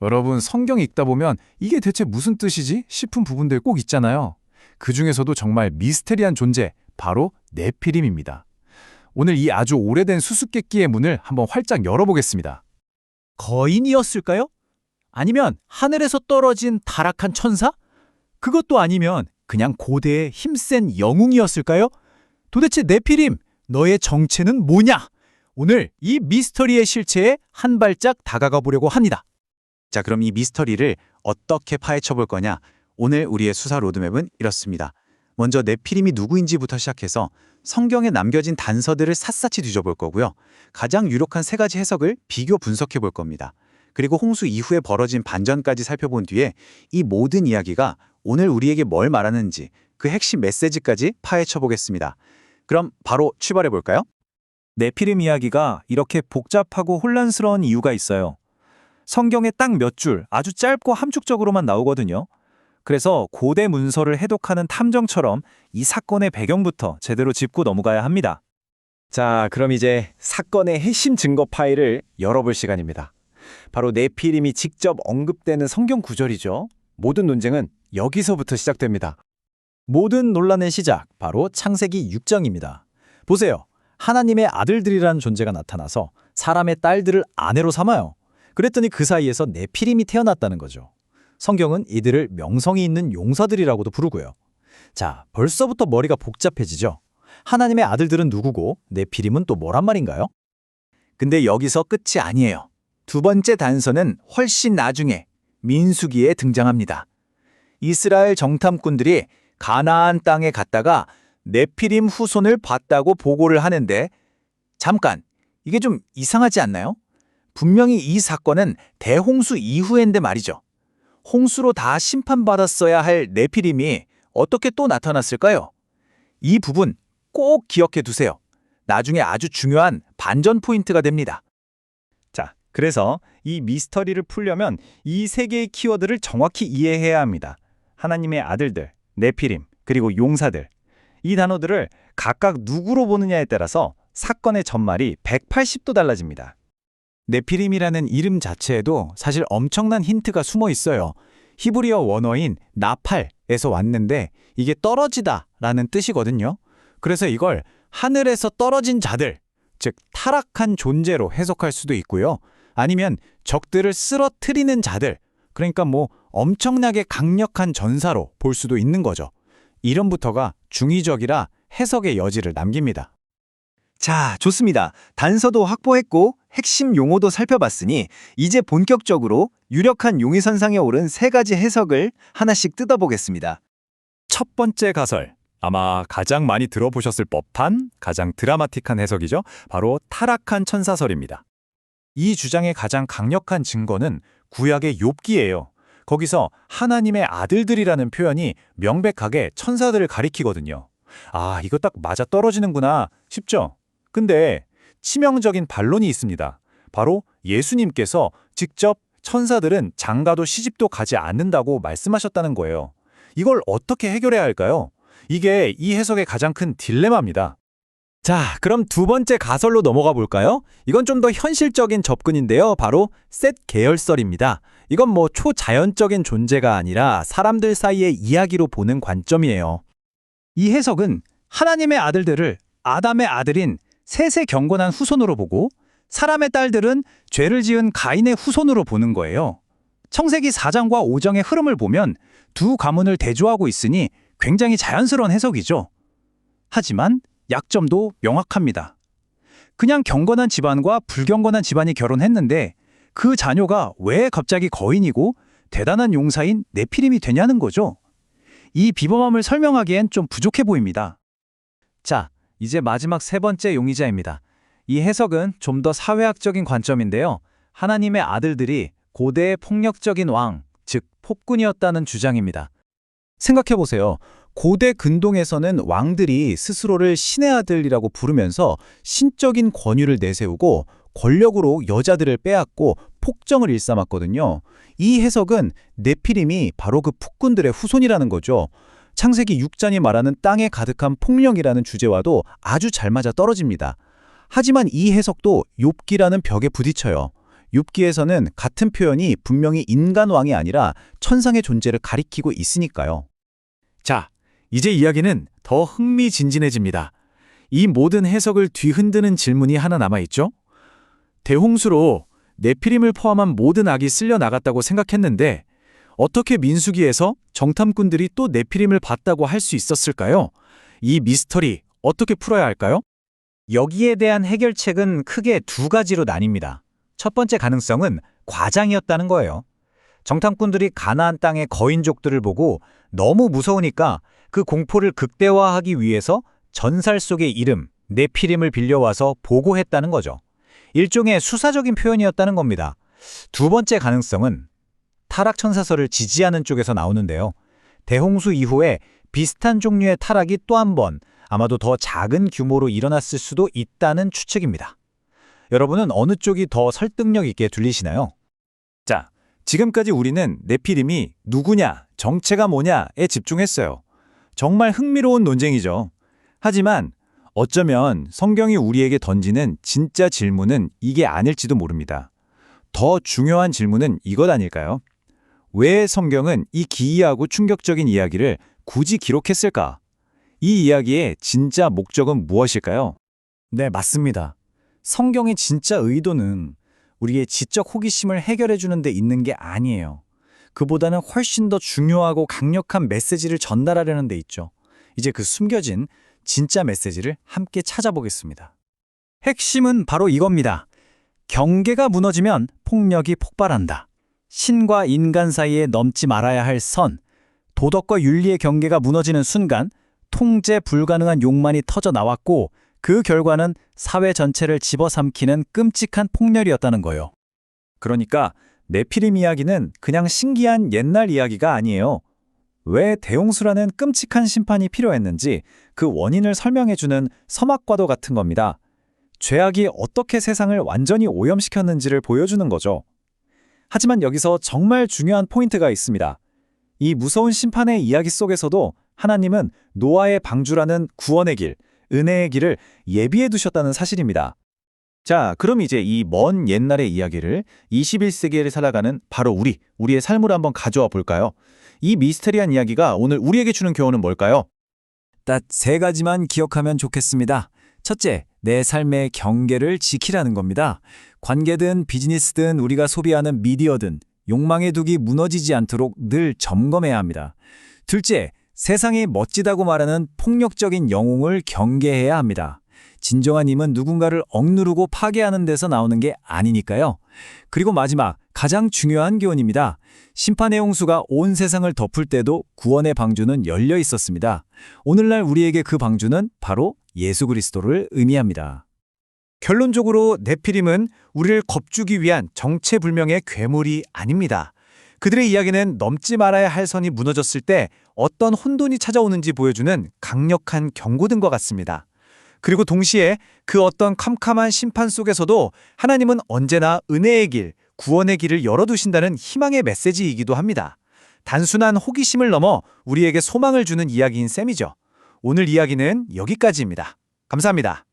여러분, 성경 읽다 보면 이게 대체 무슨 뜻이지 싶은 부분들 꼭 있잖아요. 그 중에서도 정말 미스테리한 존재, 바로 네피림입니다. 오늘 이 아주 오래된 수수께끼의 문을 한번 활짝 열어보겠습니다. 거인이었을까요? 아니면 하늘에서 떨어진 타락한 천사? 그것도 아니면 그냥 고대의 힘센 영웅이었을까요? 도대체 네피림, 너의 정체는 뭐냐? 오늘 이 미스터리의 실체에 한 발짝 다가가 보려고 합니다. 자, 그럼 이 미스터리를 어떻게 파헤쳐 볼 거냐? 오늘 우리의 수사 로드맵은 이렇습니다. 먼저 네피림이 누구인지부터 시작해서 성경에 남겨진 단서들을 샅샅이 뒤져볼 거고요. 가장 유력한 세 가지 해석을 비교 분석해 볼 겁니다. 그리고 홍수 이후에 벌어진 반전까지 살펴본 뒤에 이 모든 이야기가 오늘 우리에게 뭘 말하는지 그 핵심 메시지까지 파헤쳐 보겠습니다. 그럼 바로 출발해 볼까요? 네피림 이야기가 이렇게 복잡하고 혼란스러운 이유가 있어요. 성경에 딱 몇 줄 아주 짧고 함축적으로만 나오거든요. 그래서 고대 문서를 해독하는 탐정처럼 이 사건의 배경부터 제대로 짚고 넘어가야 합니다. 자, 그럼 이제 사건의 핵심 증거 파일을 열어볼 시간입니다. 바로 네피림이 직접 언급되는 성경 구절이죠. 모든 논쟁은 여기서부터 시작됩니다. 모든 논란의 시작, 바로 창세기 6장입니다. 보세요. 하나님의 아들들이라는 존재가 나타나서 사람의 딸들을 아내로 삼아요. 그랬더니 그 사이에서 네피림이 태어났다는 거죠. 성경은 이들을 명성이 있는 용사들이라고도 부르고요. 자, 벌써부터 머리가 복잡해지죠. 하나님의 아들들은 누구고 네피림은 또 뭐란 말인가요? 근데 여기서 끝이 아니에요. 두 번째 단서는 훨씬 나중에 민수기에 등장합니다. 이스라엘 정탐꾼들이 가나안 땅에 갔다가 네피림 후손을 봤다고 보고를 하는데 잠깐, 이게 좀 이상하지 않나요? 분명히 이 사건은 대홍수 이후인데 말이죠. 홍수로 다 심판받았어야 할 네피림이 어떻게 또 나타났을까요? 이 부분 꼭 기억해 두세요. 나중에 아주 중요한 반전 포인트가 됩니다. 자, 그래서 이 미스터리를 풀려면 이 세 개의 키워드를 정확히 이해해야 합니다. 하나님의 아들들, 네피림, 그리고 용사들. 이 단어들을 각각 누구로 보느냐에 따라서 사건의 전말이 180도 달라집니다. 네피림이라는 이름 자체에도 사실 엄청난 힌트가 숨어 있어요. 히브리어 원어인 나팔에서 왔는데 이게 떨어지다 라는 뜻이거든요. 그래서 이걸 하늘에서 떨어진 자들, 즉 타락한 존재로 해석할 수도 있고요. 아니면 적들을 쓰러뜨리는 자들, 그러니까 뭐 엄청나게 강력한 전사로 볼 수도 있는 거죠. 이름부터가 중의적이라 해석의 여지를 남깁니다. 자, 좋습니다. 단서도 확보했고 핵심 용어도 살펴봤으니 이제 본격적으로 유력한 용의선상에 오른 세 가지 해석을 하나씩 뜯어보겠습니다. 첫 번째 가설, 아마 가장 많이 들어보셨을 법한 가장 드라마틱한 해석이죠. 바로 타락한 천사설입니다. 이 주장의 가장 강력한 증거는 구약의 욥기예요. 거기서 하나님의 아들들이라는 표현이 명백하게 천사들을 가리키거든요. 아, 이거 딱 맞아떨어지는구나 싶죠? 근데 치명적인 반론이 있습니다. 바로 예수님께서 직접 천사들은 장가도 시집도 가지 않는다고 말씀하셨다는 거예요. 이걸 어떻게 해결해야 할까요? 이게 이 해석의 가장 큰 딜레마입니다. 자, 그럼 두 번째 가설로 넘어가 볼까요? 이건 좀 더 현실적인 접근인데요. 바로 셋 계열설입니다. 이건 뭐 초자연적인 존재가 아니라 사람들 사이의 이야기로 보는 관점이에요. 이 해석은 하나님의 아들들을 아담의 아들인 셋의 경건한 후손으로 보고 사람의 딸들은 죄를 지은 가인의 후손으로 보는 거예요. 창세기 4장과 5장의 흐름을 보면 두 가문을 대조하고 있으니 굉장히 자연스러운 해석이죠. 하지만 약점도 명확합니다. 그냥 경건한 집안과 불경건한 집안이 결혼했는데 그 자녀가 왜 갑자기 거인이고 대단한 용사인 네피림이 되냐는 거죠. 이 비범함을 설명하기엔 좀 부족해 보입니다. 자, 이제 마지막 세 번째 용의자입니다. 이 해석은 좀 더 사회학적인 관점인데요. 하나님의 아들들이 고대의 폭력적인 왕, 즉 폭군이었다는 주장입니다. 생각해보세요. 고대 근동에서는 왕들이 스스로를 신의 아들이라고 부르면서 신적인 권위를 내세우고 권력으로 여자들을 빼앗고 폭정을 일삼았거든요. 이 해석은 네피림이 바로 그 폭군들의 후손이라는 거죠. 창세기 6장이 말하는 땅에 가득한 폭력이라는 주제와도 아주 잘 맞아 떨어집니다. 하지만 이 해석도 욥기라는 벽에 부딪혀요. 욥기에서는 같은 표현이 분명히 인간왕이 아니라 천상의 존재를 가리키고 있으니까요. 자, 이제 이야기는 더 흥미진진해집니다. 이 모든 해석을 뒤흔드는 질문이 하나 남아있죠? 대홍수로 네피림을 포함한 모든 악이 쓸려 나갔다고 생각했는데 어떻게 민수기에서 정탐꾼들이 또 네피림을 봤다고 할 수 있었을까요? 이 미스터리 어떻게 풀어야 할까요? 여기에 대한 해결책은 크게 두 가지로 나뉩니다. 첫 번째 가능성은 과장이었다는 거예요. 정탐꾼들이 가나안 땅의 거인족들을 보고 너무 무서우니까 그 공포를 극대화하기 위해서 전설 속의 이름, 네피림을 빌려와서 보고했다는 거죠. 일종의 수사적인 표현이었다는 겁니다. 두 번째 가능성은 타락천사설을 지지하는 쪽에서 나오는데요. 대홍수 이후에 비슷한 종류의 타락이 또 한 번, 아마도 더 작은 규모로 일어났을 수도 있다는 추측입니다. 여러분은 어느 쪽이 더 설득력 있게 들리시나요? 자, 지금까지 우리는 네피림이 누구냐, 정체가 뭐냐에 집중했어요. 정말 흥미로운 논쟁이죠. 하지만 어쩌면 성경이 우리에게 던지는 진짜 질문은 이게 아닐지도 모릅니다. 더 중요한 질문은 이것 아닐까요? 왜 성경은 이 기이하고 충격적인 이야기를 굳이 기록했을까? 이 이야기의 진짜 목적은 무엇일까요? 네, 맞습니다. 성경의 진짜 의도는 우리의 지적 호기심을 해결해 주는 데 있는 게 아니에요. 그보다는 훨씬 더 중요하고 강력한 메시지를 전달하려는 데 있죠. 이제 그 숨겨진 진짜 메시지를 함께 찾아보겠습니다. 핵심은 바로 이겁니다. 경계가 무너지면 폭력이 폭발한다. 신과 인간 사이에 넘지 말아야 할 선, 도덕과 윤리의 경계가 무너지는 순간 통제 불가능한 욕망이 터져 나왔고 그 결과는 사회 전체를 집어삼키는 끔찍한 폭렬이었다는 거예요. 그러니까 네피림 이야기는 그냥 신기한 옛날 이야기가 아니에요. 왜 대홍수라는 끔찍한 심판이 필요했는지 그 원인을 설명해주는 서막과도 같은 겁니다. 죄악이 어떻게 세상을 완전히 오염시켰는지를 보여주는 거죠. 하지만 여기서 정말 중요한 포인트가 있습니다. 이 무서운 심판의 이야기 속에서도 하나님은 노아의 방주라는 구원의 길, 은혜의 길을 예비해 두셨다는 사실입니다. 자, 그럼 이제 이 먼 옛날의 이야기를 21세기를 살아가는 바로 우리의 삶으로 한번 가져와 볼까요? 이 미스테리한 이야기가 오늘 우리에게 주는 교훈은 뭘까요? 딱 세 가지만 기억하면 좋겠습니다. 첫째, 내 삶의 경계를 지키라는 겁니다. 관계든 비즈니스든 우리가 소비하는 미디어든 욕망의 둑이 무너지지 않도록 늘 점검해야 합니다. 둘째, 세상이 멋지다고 말하는 폭력적인 영웅을 경계해야 합니다. 진정한 힘은 누군가를 억누르고 파괴하는 데서 나오는 게 아니니까요. 그리고 마지막, 가장 중요한 교훈입니다. 심판의 홍수가 온 세상을 덮을 때도 구원의 방주는 열려 있었습니다. 오늘날 우리에게 그 방주는 바로 예수 그리스도를 의미합니다. 결론적으로 네피림은 우리를 겁주기 위한 정체불명의 괴물이 아닙니다. 그들의 이야기는 넘지 말아야 할 선이 무너졌을 때 어떤 혼돈이 찾아오는지 보여주는 강력한 경고등과 같습니다. 그리고 동시에 그 어떤 캄캄한 심판 속에서도 하나님은 언제나 은혜의 길, 구원의 길을 열어두신다는 희망의 메시지이기도 합니다. 단순한 호기심을 넘어 우리에게 소망을 주는 이야기인 셈이죠. 오늘 이야기는 여기까지입니다. 감사합니다.